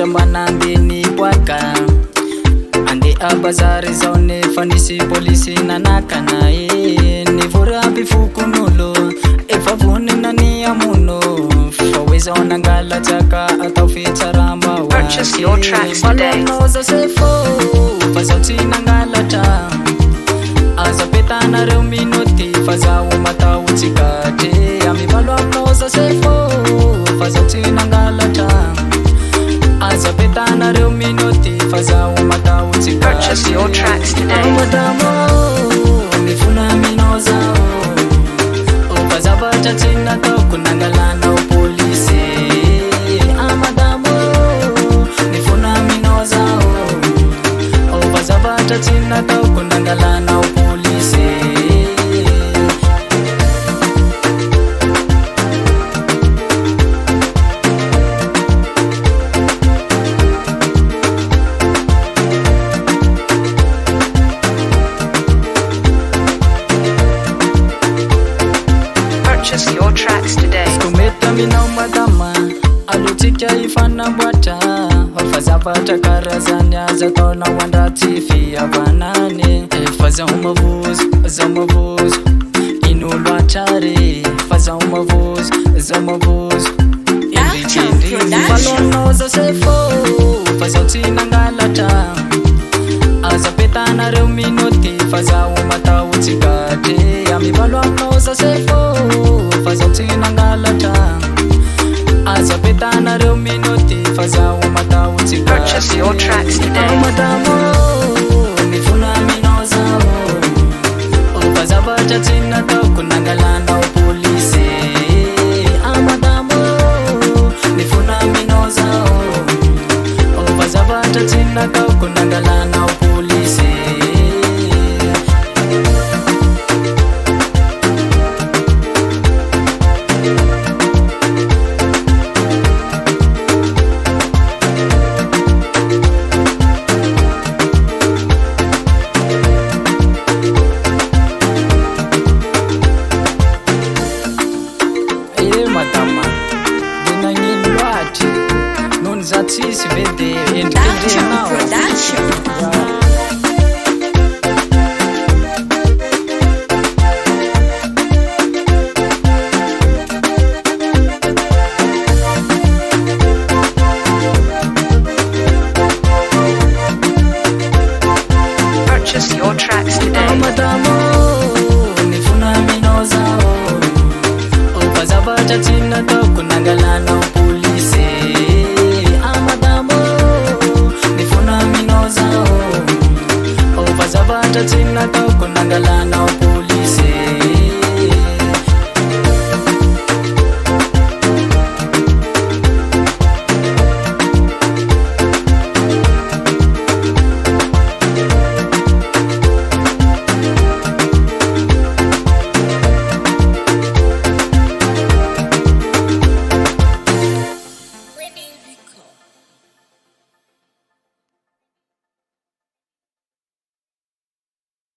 Manandini kwaka ande abazari zaone fanisi polisi nanakana ni vurabi fukunulo evavune nani amuno faweza onangala chaka ataufitaramba wa Purchase your tracks today. Noza sefo fazauti nangalata azapetana reu minuti fazau mata utikate amibalo noza sefo fazauti nangalata azapetana reu minuti fazau mata utikate. Purchase your tracks today. Amadamo nifuna minoza fazapata tina toku nangalana upolisi. Amadamo nifuna minoza fazapata tina toku nangalana upolisi. Purchase your tracks today. Skumeta mina umadama alutikia ifana mbwata fazapata karazanya zatona wanda tifi ya banane faza umavuzo zamavuzo inulwa chare faza umavuzo zamavuzo falonoza sefo fazauti nangalata azapetana reu minuti faza umata utikate amivalonoza sefo fazauti nangalata azapetana reu minuti faza umata utikate. Purchase your tracks today. Amadamo nifuna minoza fazapata tina toku nangalana upolisi. Amadamo nifuna minoza fazapata tina toku nangalana upolisi.